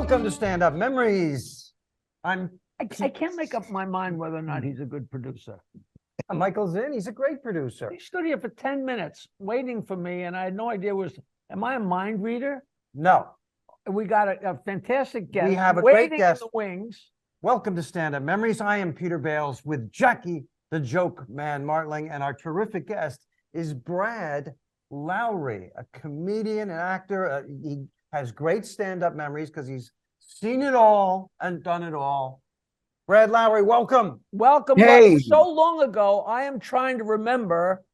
Welcome to Stand Up Memories. I can't make up my mind whether or not he's a good producer. Michael's in. He's a great producer. He stood here for 10 minutes waiting for me, and I had no idea am I a mind reader? No. We got a fantastic guest. We have a waiting great guest. in the wings. Welcome to Stand Up Memories. I am Peter Bales with Jackie, the Joke Man Martling, and our terrific guest is Brad Lowery, a comedian and actor. He has great stand-up memories because he's seen it all and done it all. Brad Lowery, welcome. Welcome. Hey. Brad. So long ago, I am trying to remember.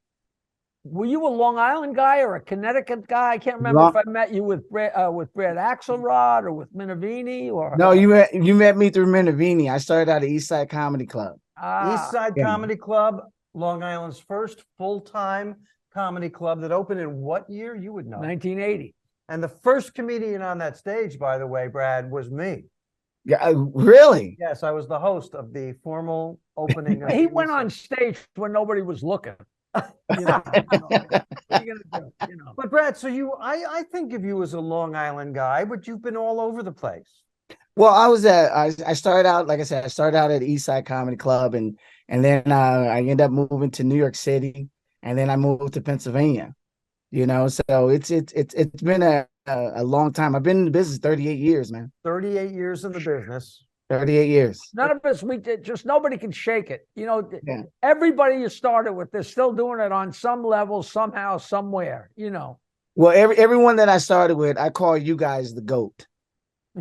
Were you a Long Island guy or a Connecticut guy? I can't remember if I met you with Brad Axelrod or with Minervini or. No, you met me through Minervini. I started out at East Side Comedy Club. East Side Comedy Club, Long Island's first full-time comedy club that opened in what year? You would know. 1980. And the first comedian on that stage, by the way, Brad, was me. Yeah, really? Yes, I was the host of the formal opening. Of He went on stage when nobody was looking. You know, what are you gonna do? You know. But Brad, so I think of you as a Long Island guy, but you've been all over the place. Well, I started out, like I said, I started out at East Side Comedy Club, and then I ended up moving to New York City, and then I moved to Pennsylvania. You know, so it's been a long time. I've been in the business 38 years, man. 38 years in the business. 38 years. None of us, we did, just nobody can shake it. You know, Yeah. Everybody you started with, they're still doing it on some level, somehow, somewhere, you know. Well, everyone that I started with, I call you guys the GOAT,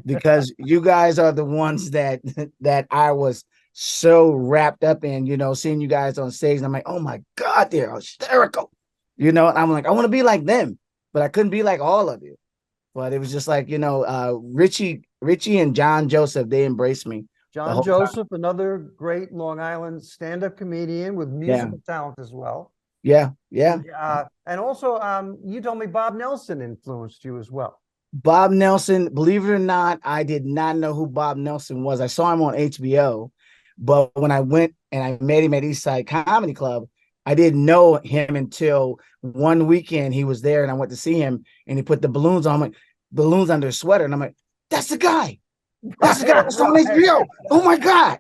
because you guys are the ones that I was so wrapped up in, you know, seeing you guys on stage. And I'm like, oh my God, they're hysterical. You know, and I'm like, I want to be like them, but I couldn't be like all of you. But it was just like, you know, Richie and John Joseph, they embraced me. John Joseph, another great Long Island stand-up comedian with musical talent as well. Yeah. And also, you told me Bob Nelson influenced you as well. Bob Nelson, believe it or not, I did not know who Bob Nelson was. I saw him on HBO, but when I went and I met him at East Side Comedy Club, I didn't know him until one weekend he was there and I went to see him and he put the balloons on. I'm like, balloons under his sweater. And I'm like, that's the guy. That's the guy that's on HBO. Oh my God.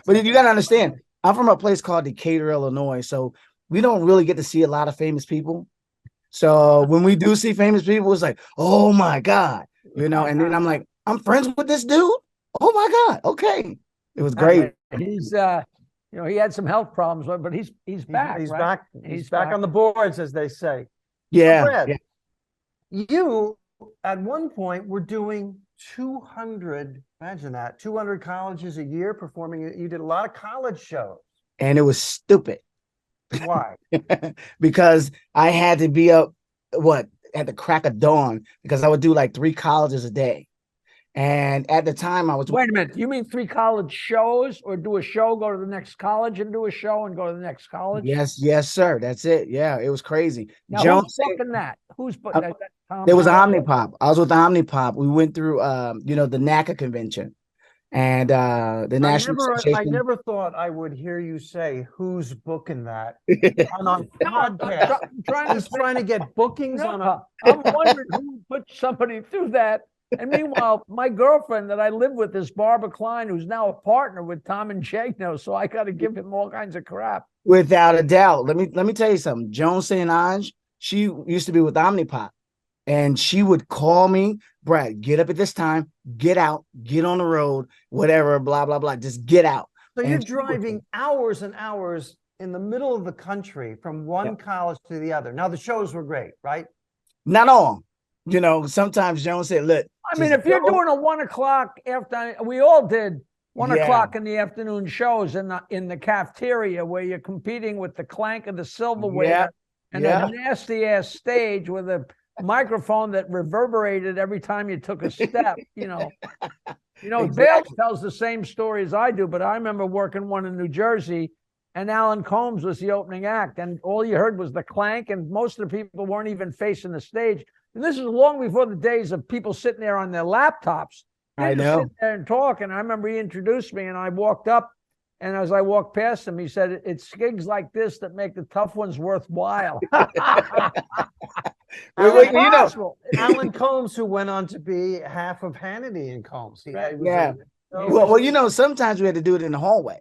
But you got to understand, I'm from a place called Decatur, Illinois. So we don't really get to see a lot of famous people. So when we do see famous people, it's like, oh my God, you know, and then I'm like, I'm friends with this dude. Oh my God. Okay. It was great. He's, you know, he had some health problems, but he's back. He's right? back. He's back on the boards, as they say. Yeah. So Brad, you at one point were doing 200, imagine that, 200 colleges a year performing. You did a lot of college shows. And it was stupid. Why? Because I had to be up, at the crack of dawn, because I would do like 3 colleges a day. And at the time I was... Wait a minute. You mean 3 college shows, or do a show, go to the next college and do a show and go to the next college? Yes, sir. That's it. Yeah, it was crazy. Now, who's booking that? Who's booking that? There was Omnipop. I was with Omnipop. We went through, you know, the NACA convention. And the National Association. I never thought I would hear you say, who's booking that on a podcast. He's trying to get bookings on a... I'm wondering who put somebody through that. And meanwhile, my girlfriend that I live with is Barbara Klein, who's now a partner with Tom and Jagno. So I got to give him all kinds of crap. Without a doubt. Let me tell you something. Joan St. Ange, she used to be with Omnipop. And she would call me, Brad, get up at this time, get out, get on the road, whatever, blah, blah, blah. Just get out. So you're driving hours and hours in the middle of the country from one college to the other. Now, the shows were great, right? Not all. You know, sometimes Joan said, look. I mean, if you're doing a 1 o'clock after, we all did 1 o'clock in the afternoon shows in the cafeteria where you're competing with the clank of the silverware and a nasty ass stage with a microphone that reverberated every time you took a step, you know. Exactly. Bales tells the same story as I do, but I remember working one in New Jersey, and Alan Combs was the opening act, and all you heard was the clank, and most of the people weren't even facing the stage. And this is long before the days of people sitting there on their laptops. I know. Sit there and talk, and I remember he introduced me, and I walked up, and as I walked past him, he said, "It's gigs like this that make the tough ones worthwhile." It's You know, impossible. Alan Combs, who went on to be half of Hannity and Combs. He was yeah. Well, you know, sometimes we had to do it in the hallway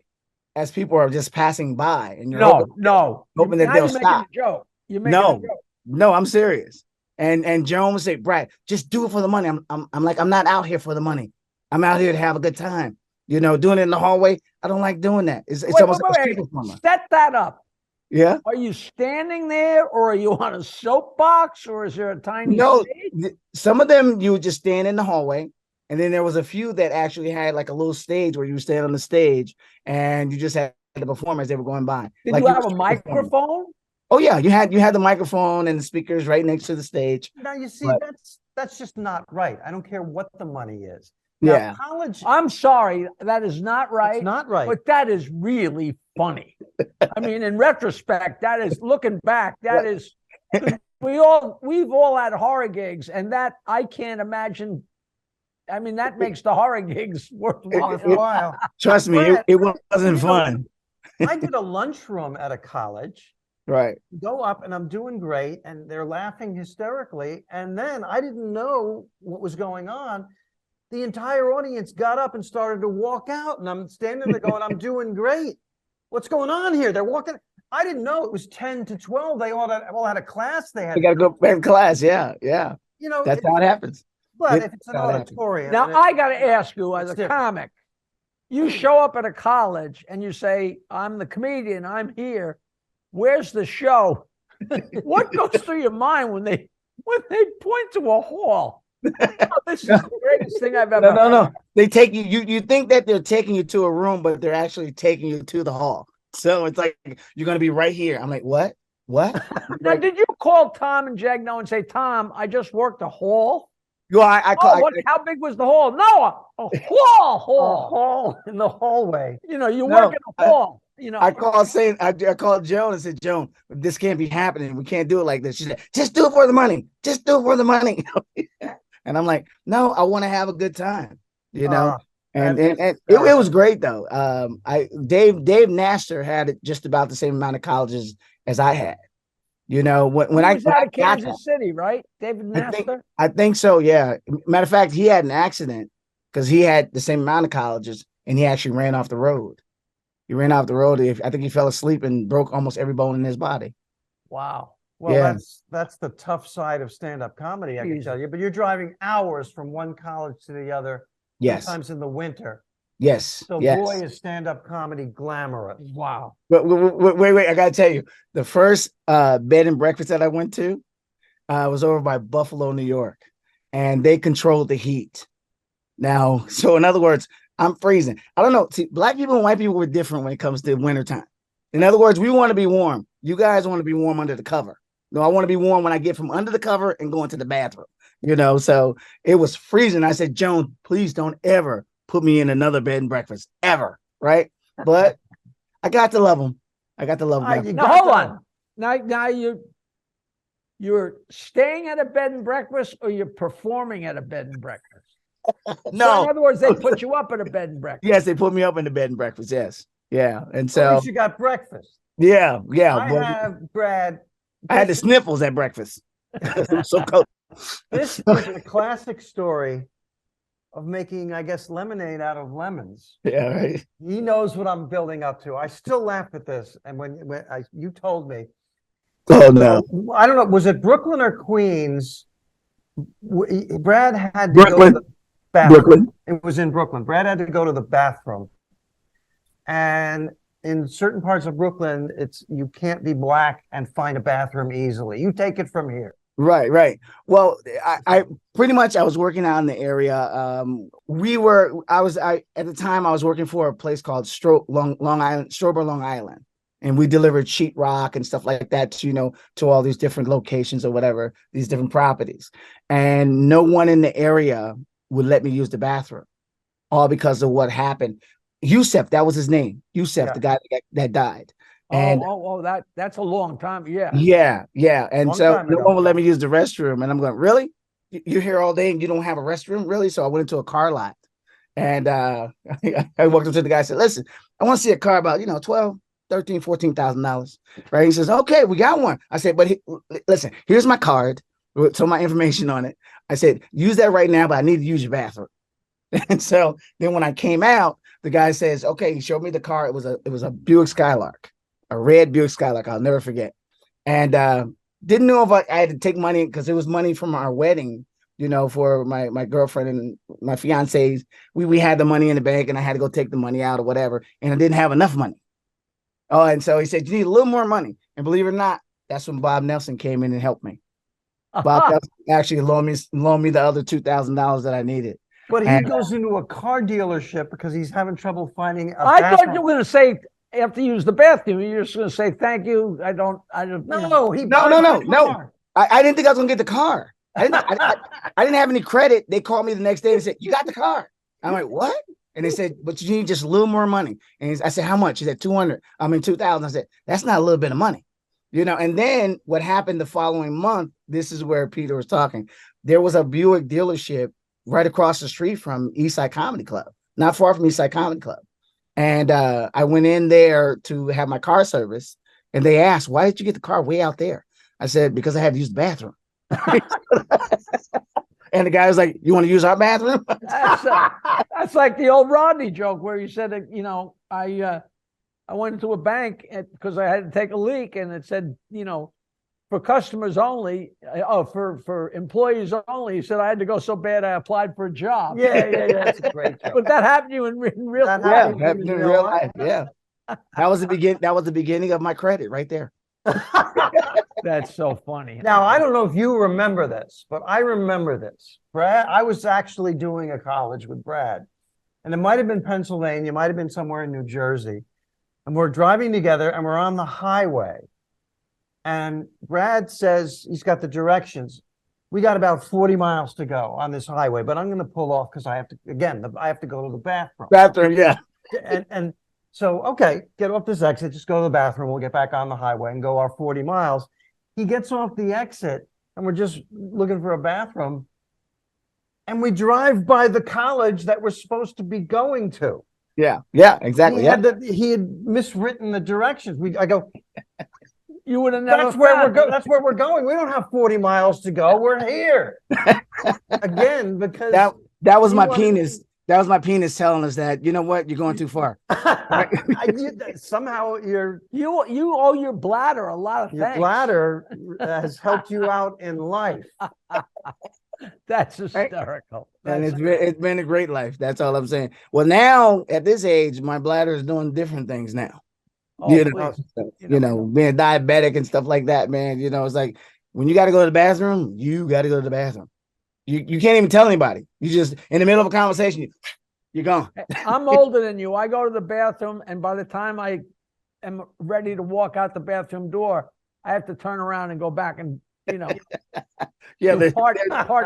as people are just passing by, and you're hoping that Now they'll you're making stop. a joke. You're making a No, joke. no, I'm serious. And Joan would say, Brad, just do it for the money. I'm like, I'm not out here for the money. I'm out here to have a good time. You know, doing it in the hallway. I don't like doing that. It's almost like a street performer. Set that up. Yeah. Are you standing there, or are you on a soapbox, or is there a tiny No, stage? some of them you would just stand in the hallway. And then there was a few that actually had like a little stage where you stand on the stage and you just had the perform as they were going by. Did like you have a microphone? Oh yeah, you had the microphone and the speakers right next to the stage. Now you see, But- that's just not right. I don't care what the money is. Now, Yeah. college. I'm sorry, that is not right. It's not right. But that is really funny. I mean, in retrospect, that is looking back, that is we've all had horror gigs, and that I can't imagine. I mean, that makes the horror gigs worthwhile. Trust me, Brad, it wasn't fun. I did a lunchroom at a college. Right. Go up and I'm doing great, and they're laughing hysterically. And then I didn't know what was going on. The entire audience got up and started to walk out, and I'm standing there going, I'm doing great. What's going on here? They're walking. I didn't know it was 10 to 12. They all had a class. They got to go back to class. Yeah. You know, that's how it happens. But if it's an auditorium. Now, I got to ask you, as a different. comic, you show up at a college and you say, I'm the comedian, I'm here. Where's the show? What goes through your mind when they point to a hall? Oh, this is the greatest thing I've ever heard. No. They take you, you think that they're taking you to a room, but they're actually taking you to the hall. So it's like, you're going to be right here. I'm like, what? Now, did you call Tom and Jagno and say, Tom, I just worked a hall? Well, how big was the hall? No, a hall. A hall in the hallway. You know, you work in a hall. You know, I called Joan and said, Joan, this can't be happening. We can't do it like this. She said, just do it for the money. Just do it for the money. And I'm like, no, I want to have a good time, you know? And it was great though. Dave Nasser had just about the same amount of colleges as I had. You know, when I was out of Kansas City, right? David Nasser? I think so, yeah. Matter of fact, he had an accident because he had the same amount of colleges and he actually ran off the road. He ran off the road. I think he fell asleep and broke almost every bone in his body. Wow. Well, yeah. that's the tough side of stand-up comedy, I can tell you. But you're driving hours from one college to the other, sometimes in the winter. Yes. So boy, is stand-up comedy glamorous. Wow. But wait, I gotta tell you, the first bed and breakfast that I went to was over by Buffalo, New York, and they controlled the heat. Now, so in other words, I'm freezing. I don't know. See, black people and white people were different when it comes to wintertime. In other words, we want to be warm. You guys want to be warm under the cover. No, I want to be warm when I get from under the cover and go into the bathroom. You know, so it was freezing. I said, Joan, please don't ever put me in another bed and breakfast ever, right? But I got to love them. Now hold on. Now you're staying at a bed and breakfast, or you're performing at a bed and breakfast? No. So in other words, they put you up at a bed and breakfast. Yes, they put me up in the bed and breakfast. Yes, yeah, and so at least you got breakfast. Yeah. Brad. I had the sniffles at breakfast. So cold. This is a classic story of making, I guess, lemonade out of lemons. Yeah, right. He knows what I'm building up to. I still laugh at this. And when you told me, oh no, I don't know, was it Brooklyn or Queens? Brad had to Brooklyn. go to the bathroom. Brooklyn. It was in Brooklyn. Brad had to go to the bathroom, and in certain parts of Brooklyn, you can't be black and find a bathroom easily. You take it from here. Right. Well, I pretty much I was working out in the area. At the time I was working for a place called Long Island, and we delivered sheetrock and stuff like that to all these different locations or whatever, these different properties. And no one in the area would let me use the bathroom, all because of what happened. Yusef, that was his name. Yusef, the guy that died. And that's a long time. Yeah. And so no one would let me use the restroom. And I'm going, really? You're here all day and you don't have a restroom? Really? So I went into a car lot, and I walked up to the guy and said, listen, I want to see a car about, $12,000, $13,000, $14,000. Right. He says, okay, we got one. I said, but listen, here's my card. told my information on it. I said, use that right now, but I need to use your bathroom. And so then when I came out, the guy says, okay, he showed me the car. It was a Buick Skylark, a red Buick Skylark. I'll never forget. And didn't know if I had to take money because it was money from our wedding, for my girlfriend and my fiancés. We had the money in the bank and I had to go take the money out or whatever. And I didn't have enough money. Oh, and so he said, you need a little more money. And believe it or not, that's when Bob Nelson came in and helped me. Bob Nelson actually loaned me the other $2,000 that I needed. But he goes into a car dealership because he's having trouble finding a I bathroom. thought you were going to say after you use the bathroom, you're just going to say thank you. I don't. No, no. I didn't think I was going to get the car. I didn't have any credit. They called me the next day and said, you got the car. I'm like, what? And they said, but you need just a little more money. And I said, how much? He said, 200. I mean, 2,000. I said, that's not a little bit of money. And then what happened the following month, this is where Peter was talking. There was a Buick dealership right across the street from Eastside Comedy Club, not far from Eastside Comedy Club. And I went in there to have my car service, and they asked, why did you get the car way out there? I said, because I had to use the bathroom. And the guy was like, you want to use our bathroom? That's like the old Rodney joke where he said, I went into a bank because I had to take a leak, and it said, for customers only, for employees only. He said, I had to go so bad I applied for a job. Yeah. That's a great joke. But that happened to you in real life. Yeah, happened in real life. Yeah. That was the beginning of my credit right there. That's so funny. Now, I don't know if you remember this, but I remember this. Brad, I was actually doing a college with Brad, and it might have been Pennsylvania, might have been somewhere in New Jersey. And we're driving together and we're on the highway. And Brad says he's got the directions. We got about 40 miles to go on this highway, but I'm going to pull off because I have to go to the bathroom. Yeah. And so, okay, get off this exit, just go to the bathroom. We'll get back on the highway and go our 40 miles. He gets off the exit and we're just looking for a bathroom. And we drive by the college that we're supposed to be going to. Yeah, exactly. He had miswritten the directions. I go, you would have never. That's where we're going. We don't have 40 miles to go. We're here again because that was my penis. That was my penis telling us that, you know what, you're going too far. Somehow you owe your bladder a lot of your thanks. Bladder has helped you out in life. That's hysterical. And it's been a great life. That's all I'm saying. Well, now at this age, my bladder is doing different things now. Oh, being diabetic and stuff like that, man. It's like when you got to go to the bathroom, you got to go to the bathroom. You can't even tell anybody. You just in the middle of a conversation, you're gone. I'm older than you. I go to the bathroom, and by the time I am ready to walk out the bathroom door, I have to turn around and go back and yeah. Part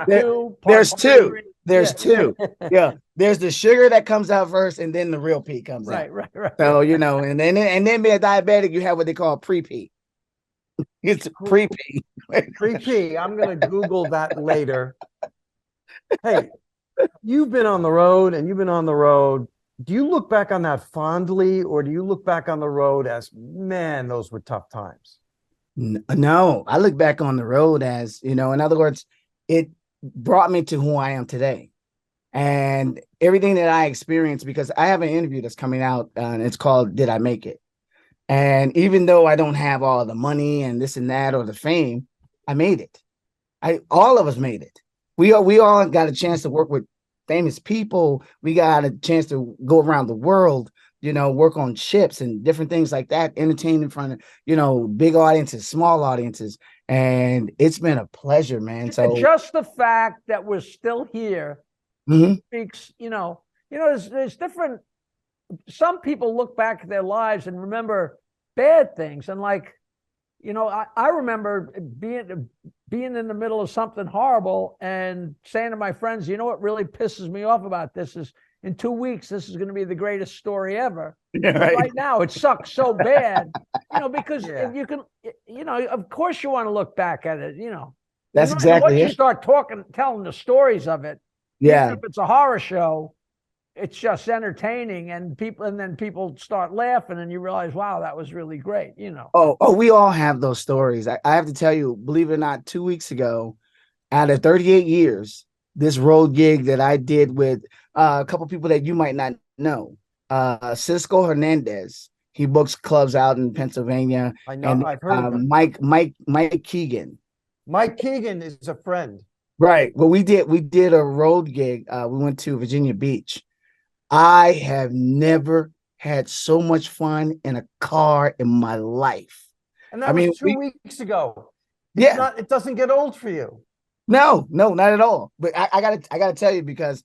two. There's two. There's two. Yeah. There's the sugar that comes out first, and then the real pee comes out. Right. So and then being a diabetic, you have what they call pre-pee. It's pre-pee. Pre-pee. I'm gonna Google that later. Hey, you've been on the road. Do you look back on that fondly, or do you look back on the road as, man, those were tough times? No, I look back on the road as, in other words, it brought me to who I am today. And everything that I experienced, because I have an interview that's coming out, and it's called Did I Make It? And even though I don't have all the money and this and that or the fame, I made it. All of us made it. We all got a chance to work with famous people. We got a chance to go around the world, work on ships and different things like that, entertain in front of, big audiences, small audiences. And it's been a pleasure, man. So just the fact that we're still here speaks, there's different, some people look back at their lives and remember bad things. And I remember being in the middle of something horrible and saying to my friends, what really pisses me off about this is in 2 weeks, this is going to be the greatest story ever. Yeah, right now, it sucks so bad, because if you can, of course you want to look back at it, That's exactly once it. you start telling the stories of it. Yeah. Even if it's a horror show, it's just entertaining, and then people start laughing, and you realize, wow, that was really great, Oh, we all have those stories. I have to tell you, believe it or not, 2 weeks ago, out of 38 years, this road gig that I did with a couple people that you might not know. Cisco Hernandez, he books clubs out in Pennsylvania. I know, And I've heard of him. Mike Keegan. Mike Keegan is a friend. Right. Well, we did a road gig. We went to Virginia Beach. I have never had so much fun in a car in my life. And that was 2 weeks ago. It doesn't get old for you. No, not at all. But I gotta tell you, because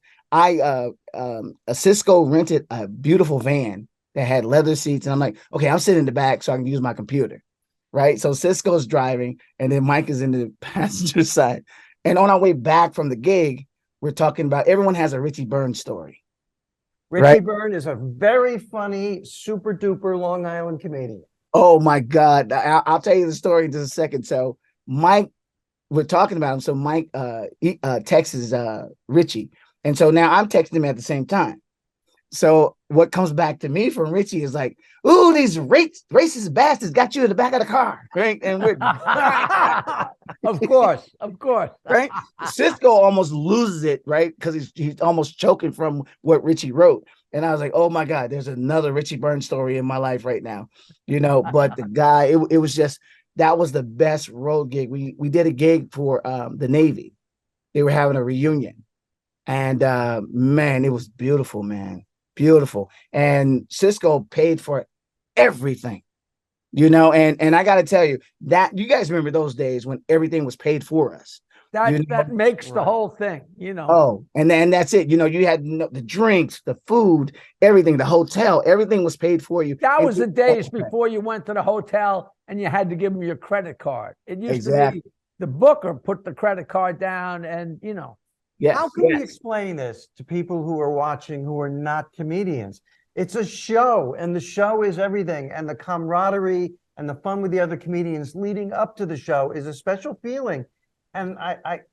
Cisco rented a beautiful van that had leather seats, and I'm like, okay, I'm sitting in the back so I can use my computer, right? So Cisco's driving, and then Mike is in the passenger side. And on our way back from the gig, we're talking about everyone has a Richie Byrne story. Richie Byrne is a very funny, super duper Long Island comedian. Oh my God. I'll tell you the story in just a second. So Mike, we're talking about him. So Mike texts Richie. And so now I'm texting him at the same time. So what comes back to me from Richie is like, ooh, these racist bastards got you in the back of the car. Right. And we're of course. Right. Cisco almost loses it, right? Because he's almost choking from what Richie wrote. And I was like, oh my God, there's another Richie Byrne story in my life right now. But the guy, it was just, that was the best road gig. We did a gig for the Navy. They were having a reunion. And man, it was beautiful, man. Beautiful. And Cisco paid for everything, and I got to tell you that you guys remember those days when everything was paid for us. That makes the whole thing, Oh, and that's it. You had the drinks, the food, everything, the hotel, everything was paid for you. That was the days before you went to the hotel and you had to give them your credit card. It used to be the booker put the credit card down and, Yes, how can we explain this to people who are watching who are not comedians? It's a show, and the show is everything. And the camaraderie and the fun with the other comedians leading up to the show is a special feeling. And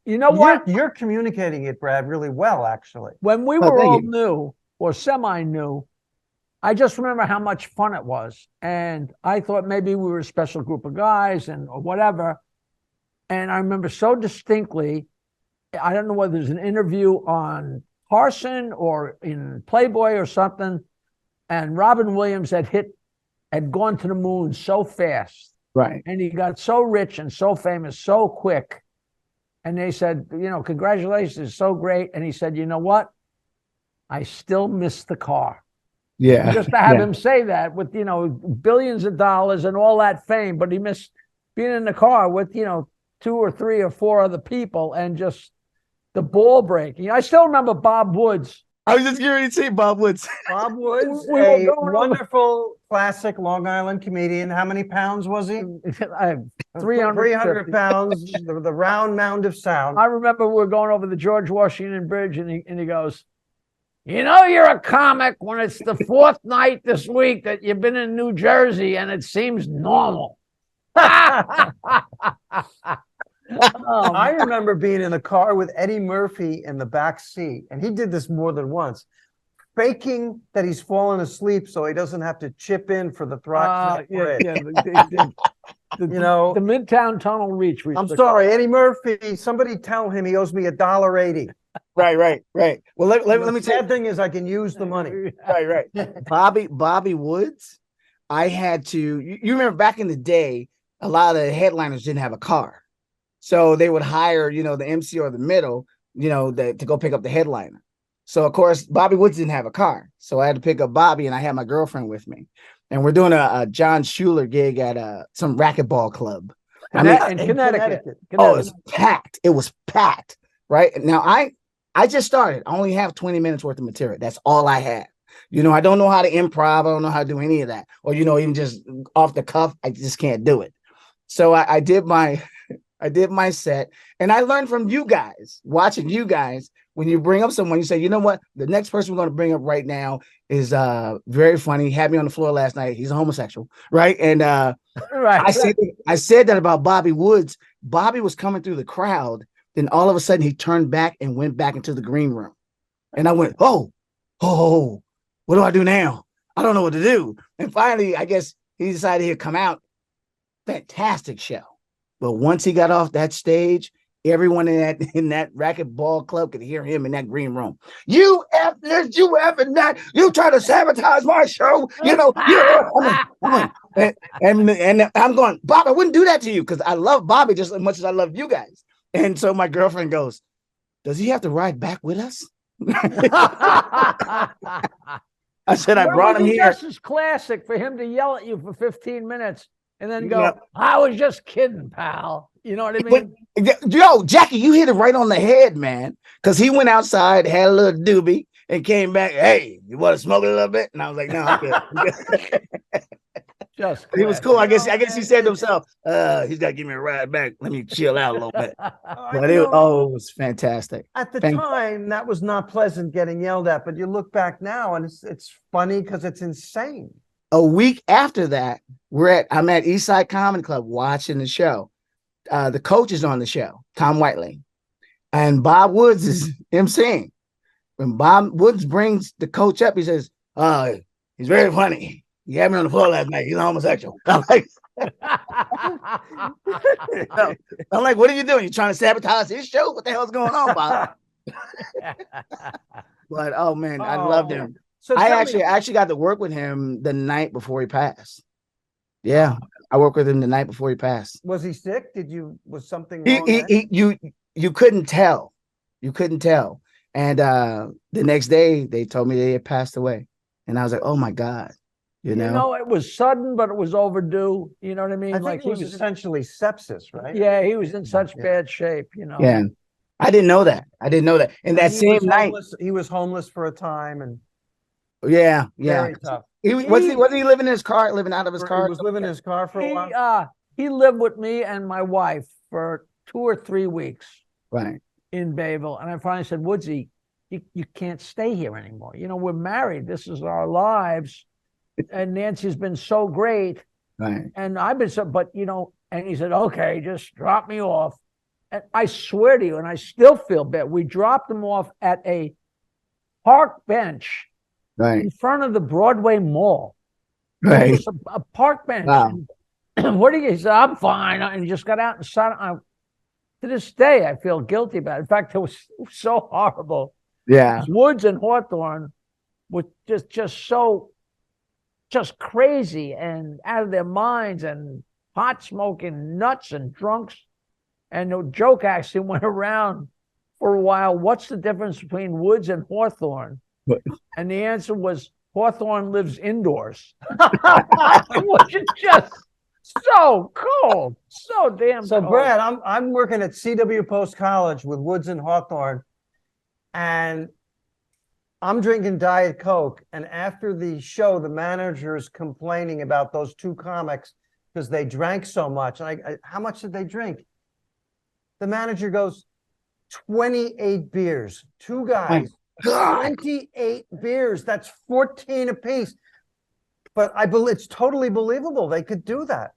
you're communicating it, Brad, really well, actually. When we were all new or semi-new, I just remember how much fun it was. And I thought maybe we were a special group of guys or whatever. And I remember so distinctly, I don't know whether there's an interview on Carson or in Playboy or something, and Robin Williams had gone to the moon so fast. Right. And he got so rich and so famous so quick. And they said, congratulations, it's so great. And he said, you know what? I still miss the car. Yeah. And just to have him say that with, billions of dollars and all that fame, but he missed being in the car with, 2 or 3 or 4 other people and just the ball breaking. I still remember Bob Woods. I was just getting to say Bob Woods. Bob Woods, a wonderful classic Long Island comedian. How many pounds was he? 300 pounds, the round mound of sound. I remember we were going over the George Washington Bridge, and he goes, you're a comic when it's the 4th night this week that you've been in New Jersey, and it seems normal. I remember being in the car with Eddie Murphy in the back seat, and he did this more than once, faking that he's fallen asleep so he doesn't have to chip in for the Throckmorton Bridge. The Midtown Tunnel Reach. I'm sorry, Eddie Murphy. Somebody tell him he owes me $1.80. Right. Well, let me tell you. The sad thing is I can use the money. Right. Bobby Woods. I had to. You remember back in the day, a lot of the headliners didn't have a car. So they would hire, the MC or the middle, to go pick up the headliner. So, of course, Bobby Woods didn't have a car. So I had to pick up Bobby, and I had my girlfriend with me. And we're doing a John Schuler gig at some racquetball club. In Connecticut. Oh, it was packed. It was packed. Right. Now, I just started. I only have 20 minutes worth of material. That's all I have. I don't know how to improv. I don't know how to do any of that. Or, even just off the cuff, I just can't do it. So I did my set, and I learned from you guys, watching you guys. When you bring up someone, you say, you know what? The next person we're going to bring up right now is very funny. He had me on the floor last night. He's a homosexual, right? And right. I said that about Bobby Woods. Bobby was coming through the crowd. Then all of a sudden he turned back and went back into the green room. And I went, oh, what do I do now? I don't know what to do. And finally, I guess he decided he'd come out. Fantastic show. But once he got off that stage, everyone in that racquetball club could hear him in that green room. You F this, you F and that, you try to sabotage my show, you know. And I'm going, Bob, I wouldn't do that to you because I love Bobby just as much as I love you guys. And so my girlfriend goes, does he have to ride back with us? I said, I brought him here. Just as classic for him to yell at you for 15 minutes and then go, I was just kidding, pal. You know what I mean? Yo, Jackie, you hit it right on the head, man. Because he went outside, had a little doobie, and came back. Hey, you want to smoke a little bit? And I was like, no, I'm good. Just he was cool. I guess he said to himself, he's got to give me a ride back. Let me chill out a little bit. But it was fantastic. At the time, that was not pleasant getting yelled at, but you look back now and it's funny because it's insane. A week after that, I'm at Eastside Comedy Club watching the show. The coach is on the show, Tom Whiteley, and Bob Woods is emceeing. When Bob Woods brings the coach up, he says, he's very funny. He had me on the floor last night. He's a homosexual. I'm like, what are you doing? You trying to sabotage his show? What the hell's going on, Bob? But oh man, I loved him. So I actually got to work with him the night before he passed. Yeah, I worked with him the night before he passed. Was he sick? Was something wrong? You couldn't tell. You couldn't tell. And the next day they told me they had passed away. And I was like, oh my God. You know, it was sudden, but it was overdue. You know what I mean? I think it was essentially sepsis, right? Yeah, he was in such bad shape, you know. Yeah. I didn't know that. And that same night. He was homeless for a time and yeah. Very tough. Was he living in his car, living out of his car? He was living in his car for a while. He lived with me and my wife for 2 or 3 weeks. Right. In Bayville. And I finally said, Woodsy, you can't stay here anymore. You know, we're married. This is our lives. And Nancy's been so great. Right. And I've been but and he said, okay, just drop me off. And I swear to you, and I still feel bad. We dropped him off at a park bench in front of the Broadway Mall. Right. It was a park bench. Wow. And what he said, I'm fine. And he just got out and sat. To this day, I feel guilty about it. In fact, it was so horrible. Yeah. Woods and Hawthorne were just crazy and out of their minds and pot smoking nuts and drunks. And the joke actually went around for a while. What's the difference between Woods and Hawthorne? And the answer was Hawthorne lives indoors. It was just so cold, so damn cold. Brad, I'm working at CW Post College with Woods and Hawthorne, and I'm drinking Diet Coke. And after the show, the manager is complaining about those two comics because they drank so much. And how much did they drink? The manager goes, 28 beers. Two guys. 28 beers. That's 14 apiece. But I believe it's totally believable. They could do that.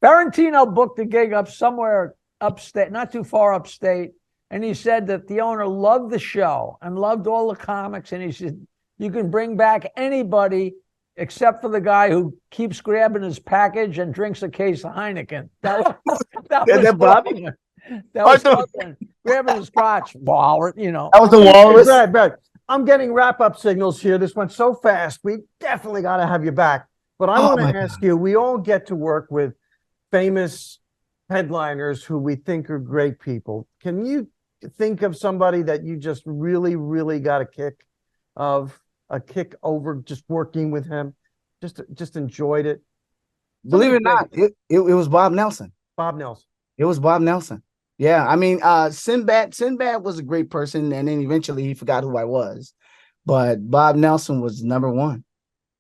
Ferrantino booked a gig up somewhere upstate, not too far upstate. And he said that the owner loved the show and loved all the comics. And he said, you can bring back anybody except for the guy who keeps grabbing his package and drinks a case of Heineken. That was Bobby. That was grabbing his crotch. That was the walrus. Brad, I'm getting wrap-up signals here. This went so fast. We definitely got to have you back. But I want to ask you, we all get to work with famous headliners who we think are great people. Can you think of somebody that you just really, really got a kick over just working with him? Just enjoyed it? Believe it or not, it was Bob Nelson. Bob Nelson. It was Bob Nelson. Yeah, I mean, Sinbad was a great person, and then eventually he forgot who I was. But Bob Nelson was number one.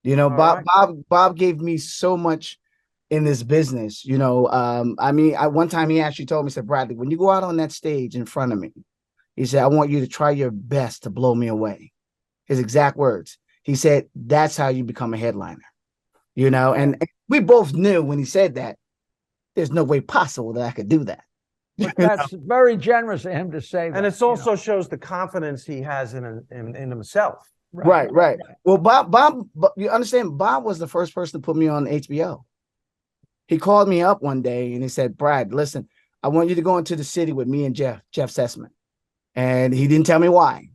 Bob gave me so much in this business. One time he actually told me, he said, Bradley, when you go out on that stage in front of me, he said, I want you to try your best to blow me away. His exact words. He said, that's how you become a headliner. And we both knew when he said that, there's no way possible that I could do that. But that's very generous of him to say that. And it also shows the confidence he has in himself. Right. Well, Bob, you understand, Bob was the first person to put me on HBO. He called me up one day and he said, Brad, listen, I want you to go into the city with me and Jeff Sessman. And he didn't tell me why.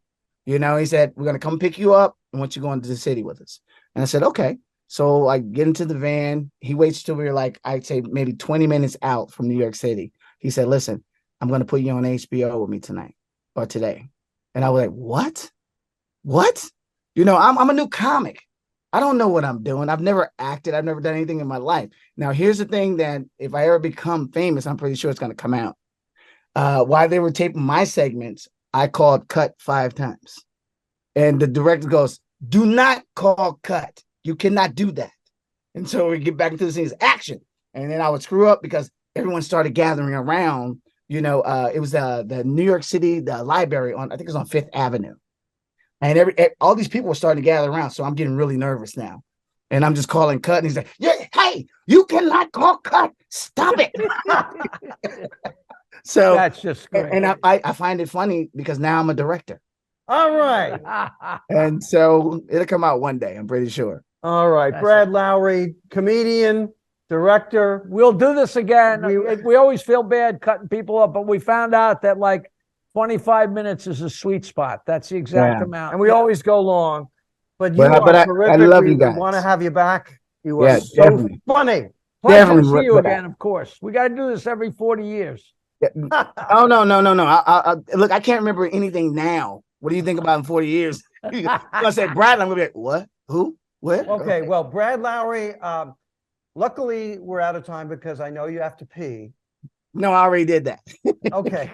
You know, he said, we're going to come pick you up. I want you to go into the city with us. And I said, okay. So I get into the van. He waits till we were like, I'd say maybe 20 minutes out from New York City. He said, listen, I'm going to put you on HBO with me tonight or today. And I was like, what? What? You know, I'm a new comic. I don't know what I'm doing. I've never acted. I've never done anything in my life. Now, here's the thing that if I ever become famous, I'm pretty sure it's going to come out. While they were taping my segments, I called cut 5 times. And the director goes, do not call cut. You cannot do that. And so we get back into the scenes, action. And then I would screw up because everyone started gathering around. You know, it was the New York City, the library on, I think it was on 5th Avenue. And all these people were starting to gather around. So I'm getting really nervous now. And I'm just calling cut. And he's like, yeah, hey, you cannot call cut. Stop it. So that's just great. And I find it funny because now I'm a director. All right. And so it'll come out one day, I'm pretty sure. All right. Brad Lowery, comedian, director. We'll do this again. We always feel bad cutting people up, but we found out that like 25 minutes is a sweet spot. That's the exact amount. And we always go long. But you But are terrific. I love you guys. We want to have you back. You are so definitely. funny. Pleasure to see you again, of course. We got to do this every 40 years. Oh, no. Look, I can't remember anything now. What do you think about in 40 years? You're going to say Brad, I'm going to be like, what? Who? What? Okay, well, Brad Lowery, luckily we're out of time because I know you have to pee. No, I already did that. Okay.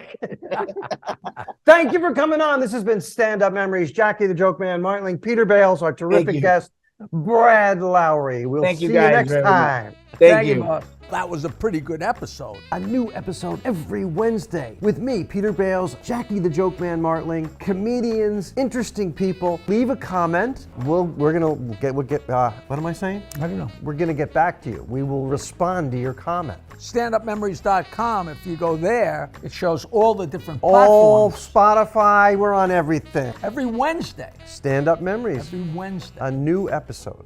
Thank you for coming on. This has been Stand Up Memories. Jackie the Joke Man, Martling, Peter Bales, our terrific guest, Brad Lowery. We'll see you next time. Thank you. Boss. That was a pretty good episode. A new episode every Wednesday with me, Peter Bales, Jackie the Joke Man Martling, comedians, interesting people. Leave a comment. We'll get what am I saying? I don't know. We're gonna get back to you. We will respond to your comment. Standupmemories.com. If you go there, it shows all the different All platforms. Spotify, we're on everything. Every Wednesday. Stand Up Memories. Every Wednesday. A new episode.